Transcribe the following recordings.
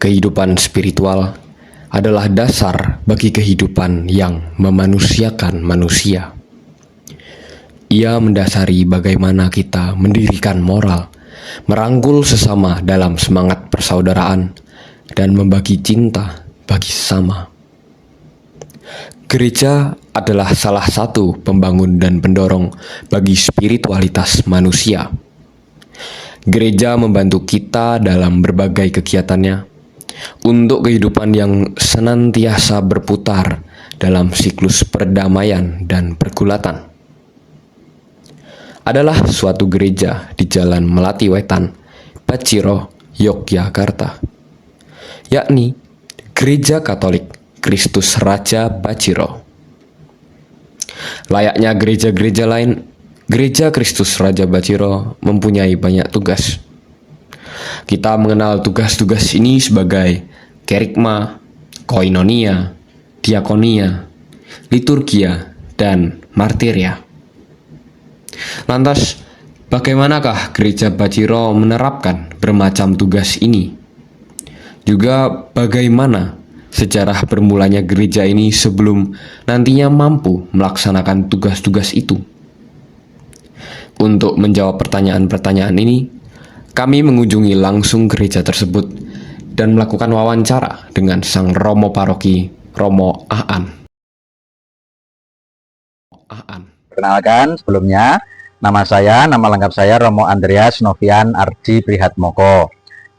Kehidupan spiritual adalah dasar bagi kehidupan yang memanusiakan manusia. Ia mendasari bagaimana kita mendirikan moral, merangkul sesama dalam semangat persaudaraan, dan membagi cinta bagi sesama. Gereja adalah salah satu pembangun dan pendorong bagi spiritualitas manusia. Gereja membantu kita dalam berbagai kegiatannya untuk kehidupan yang senantiasa berputar dalam siklus perdamaian dan pergulatan. Adalah suatu gereja di Jalan Melati Wetan, Baciro, Yogyakarta, yakni Gereja Katolik Kristus Raja Baciro. Layaknya gereja-gereja lain, Gereja Kristus Raja Baciro mempunyai banyak tugas. Kita mengenal tugas-tugas ini sebagai kerikma, koinonia, diakonia, liturgia, dan martiria. Lantas, bagaimanakah Gereja Baciro menerapkan bermacam tugas ini? Juga bagaimana sejarah bermulanya gereja ini sebelum nantinya mampu melaksanakan tugas-tugas itu? Untuk menjawab pertanyaan-pertanyaan ini, kami mengunjungi langsung gereja tersebut dan melakukan wawancara dengan sang Romo Paroki, Romo Aan. Perkenalkan, sebelumnya nama lengkap saya Romo Andreas Novian Ardi Prihatmoko.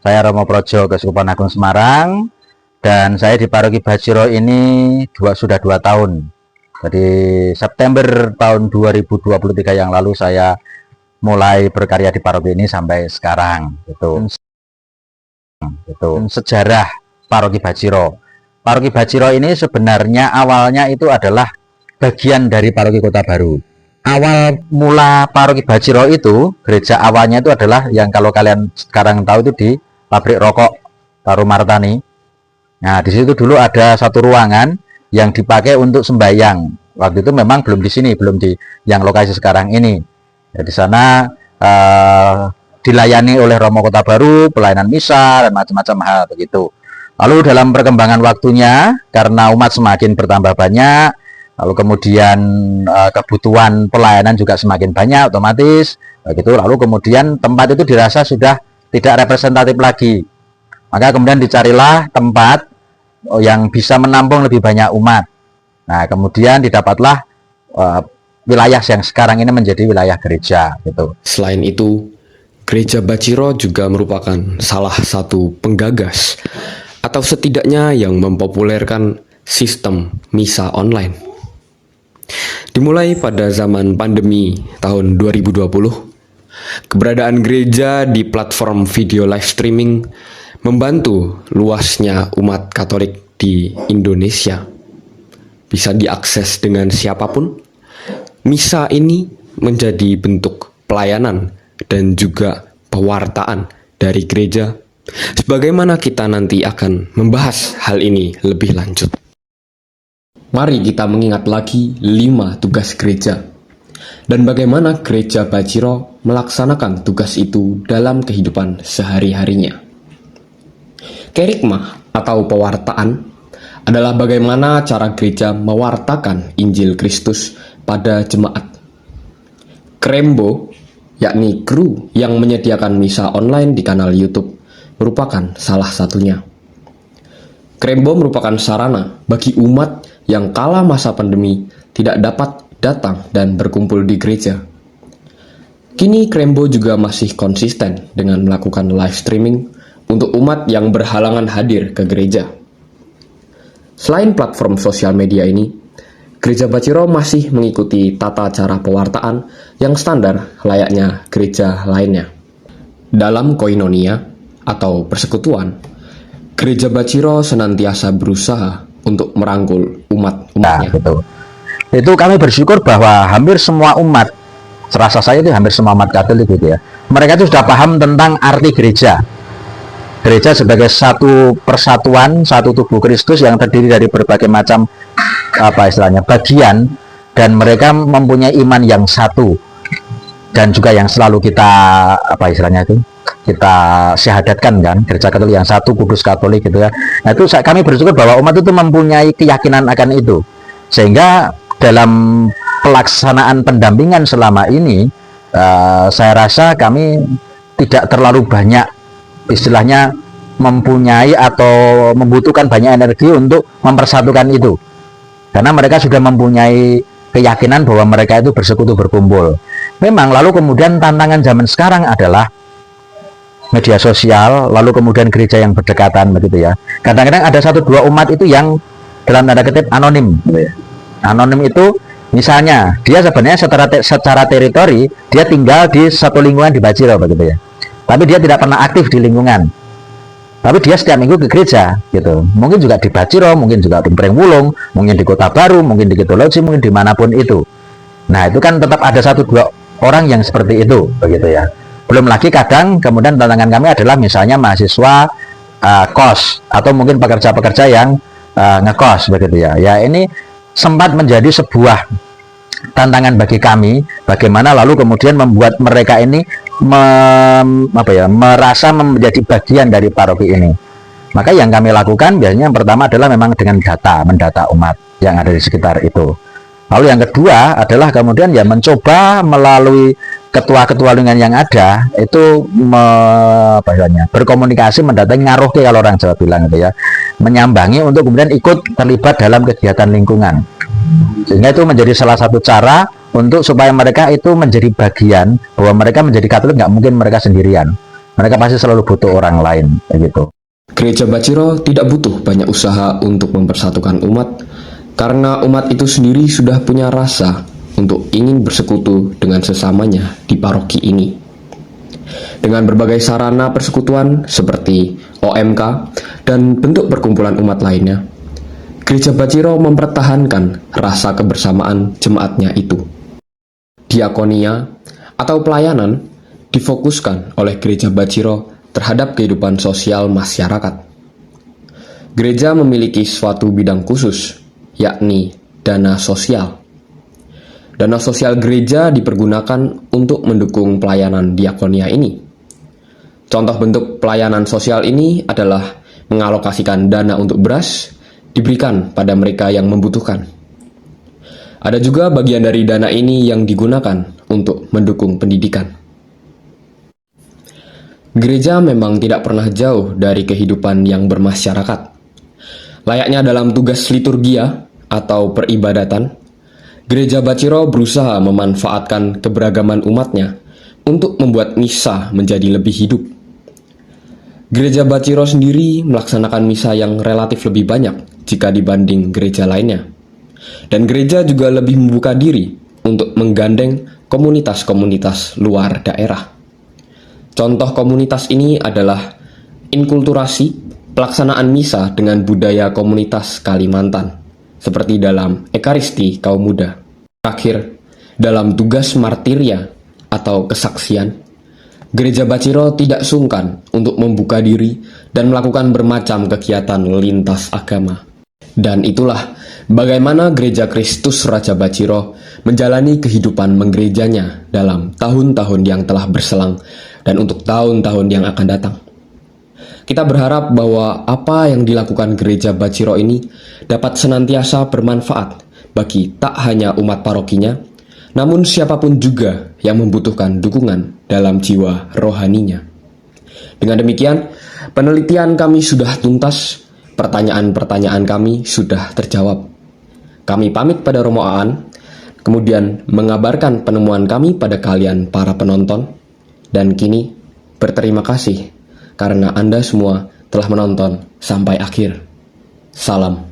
Saya Romo Projo Keuskupan Agung Semarang, dan saya di Paroki Baciro ini sudah 2 tahun. Jadi September tahun 2023 yang lalu saya mulai berkarya di paroki ini sampai sekarang. Itu sejarah Paroki Baciro. Paroki Baciro ini sebenarnya awalnya itu adalah bagian dari Paroki Kota Baru. Awal mula Paroki Baciro itu, gereja awalnya itu adalah yang kalau kalian sekarang tahu itu di pabrik rokok Taru Martani. Nah, di situ dulu ada satu ruangan yang dipakai untuk sembahyang. Waktu itu memang belum di sini, belum di yang lokasi sekarang ini. Ya, di sana dilayani oleh Romo Kota Baru, pelayanan misa dan macam-macam hal begitu. Lalu dalam perkembangan waktunya, karena umat semakin bertambah banyak, lalu kemudian kebutuhan pelayanan juga semakin banyak otomatis begitu. Lalu kemudian tempat itu dirasa sudah tidak representatif lagi. Maka kemudian dicarilah tempat yang bisa menampung lebih banyak umat. Nah, kemudian didapatlah wilayah yang sekarang ini menjadi wilayah gereja gitu. Selain itu, Gereja Baciro juga merupakan salah satu penggagas atau setidaknya yang mempopulerkan sistem misa online. Dimulai pada zaman pandemi tahun 2020, keberadaan gereja di platform video live streaming membantu luasnya umat Katolik di Indonesia. Bisa diakses dengan siapapun. Misa ini menjadi bentuk pelayanan dan juga pewartaan dari gereja. Sebagaimana kita nanti akan membahas hal ini lebih lanjut. Mari kita mengingat lagi 5 tugas gereja dan bagaimana Gereja Baciro melaksanakan tugas itu dalam kehidupan sehari-harinya. Kerikma atau pewartaan adalah bagaimana cara gereja mewartakan Injil Kristus pada jemaat. Krembo, yakni kru yang menyediakan misa online di kanal YouTube, merupakan salah satunya. Krembo merupakan sarana bagi umat yang kala masa pandemi tidak dapat datang dan berkumpul di gereja. Kini Krembo juga masih konsisten dengan melakukan live streaming untuk umat yang berhalangan hadir ke gereja. Selain platform sosial media ini, Gereja Baciro masih mengikuti tata cara pewartaan yang standar layaknya gereja lainnya. Dalam koinonia atau persekutuan, Gereja Baciro senantiasa berusaha untuk merangkul umat-umatnya. Nah, betul. Itu kami bersyukur bahwa hampir semua umat, serasa saya itu hampir semua umat Katolik gitu ya, mereka itu sudah paham tentang arti gereja. Gereja sebagai satu persatuan, satu tubuh Kristus yang terdiri dari berbagai macam bagian, dan mereka mempunyai iman yang satu dan juga yang selalu kita kita syahadatkan kan, gereja Katolik yang satu, kudus Katolik gitu ya. Nah itu kami bersyukur bahwa umat itu mempunyai keyakinan akan itu, sehingga dalam pelaksanaan pendampingan selama ini saya rasa kami tidak terlalu banyak istilahnya mempunyai atau membutuhkan banyak energi untuk mempersatukan itu, karena mereka sudah mempunyai keyakinan bahwa mereka itu bersekutu berkumpul. Memang lalu kemudian tantangan zaman sekarang adalah media sosial, lalu kemudian gereja yang berdekatan begitu ya. Kadang-kadang ada satu dua umat itu yang dalam tanda kutip anonim. Anonim itu misalnya dia sebenarnya secara teritori dia tinggal di satu lingkungan di Baciro begitu ya. Tapi dia tidak pernah aktif di lingkungan. Tapi dia setiap minggu ke gereja gitu. Mungkin juga di Baciro, mungkin juga di Pringwulung, mungkin di Kota Baru, mungkin di Kitologi, mungkin dimanapun itu. Nah itu kan tetap ada satu dua orang yang seperti itu begitu ya. Belum lagi kadang kemudian tantangan kami adalah misalnya mahasiswa kos atau mungkin pekerja-pekerja yang ngekos begitu ya. Ya ini sempat menjadi sebuah tantangan bagi kami, bagaimana lalu kemudian membuat mereka ini merasa menjadi bagian dari paroki ini. Maka yang kami lakukan biasanya yang pertama adalah memang dengan mendata umat yang ada di sekitar itu. Lalu yang kedua adalah kemudian ya mencoba melalui ketua-ketua lingkungan yang ada itu berkomunikasi, mendatangi, ngaruh kalau orang Jawa bilang gitu ya, menyambangi untuk kemudian ikut terlibat dalam kegiatan lingkungan, sehingga itu menjadi salah satu cara untuk supaya mereka itu menjadi bagian, bahwa mereka menjadi Katolik nggak mungkin mereka sendirian, mereka pasti selalu butuh orang lain begitu. Gereja Baciro tidak butuh banyak usaha untuk mempersatukan umat, karena umat itu sendiri sudah punya rasa untuk ingin bersekutu dengan sesamanya di paroki ini. Dengan berbagai sarana persekutuan seperti OMK dan bentuk perkumpulan umat lainnya, Gereja Baciro mempertahankan rasa kebersamaan jemaatnya itu. Diakonia atau pelayanan difokuskan oleh Gereja Baciro terhadap kehidupan sosial masyarakat. Gereja memiliki suatu bidang khusus, yakni dana sosial. Dana sosial gereja dipergunakan untuk mendukung pelayanan diakonia ini. Contoh bentuk pelayanan sosial ini adalah mengalokasikan dana untuk beras diberikan pada mereka yang membutuhkan. Ada juga bagian dari dana ini yang digunakan untuk mendukung pendidikan. Gereja memang tidak pernah jauh dari kehidupan yang bermasyarakat. Layaknya dalam tugas liturgia atau peribadatan, Gereja Baciro berusaha memanfaatkan keberagaman umatnya untuk membuat misa menjadi lebih hidup. Gereja Baciro sendiri melaksanakan misa yang relatif lebih banyak jika dibanding gereja lainnya. Dan gereja juga lebih membuka diri untuk menggandeng komunitas-komunitas luar daerah. Contoh komunitas ini adalah inkulturasi pelaksanaan misa dengan budaya komunitas Kalimantan, seperti dalam Ekaristi kaum muda. Terakhir, dalam tugas martiria atau kesaksian, Gereja Baciro tidak sungkan untuk membuka diri dan melakukan bermacam kegiatan lintas agama. Dan itulah bagaimana Gereja Kristus Raja Baciro menjalani kehidupan menggerejanya dalam tahun-tahun yang telah berselang dan untuk tahun-tahun yang akan datang. Kita berharap bahwa apa yang dilakukan Gereja Baciro ini dapat senantiasa bermanfaat bagi tak hanya umat parokinya, namun siapapun juga yang membutuhkan dukungan dalam jiwa rohaninya. Dengan demikian, penelitian kami sudah tuntas, pertanyaan-pertanyaan kami sudah terjawab. Kami pamit pada Romo Aan, kemudian mengabarkan penemuan kami pada kalian para penonton, dan kini berterima kasih karena Anda semua telah menonton sampai akhir. Salam.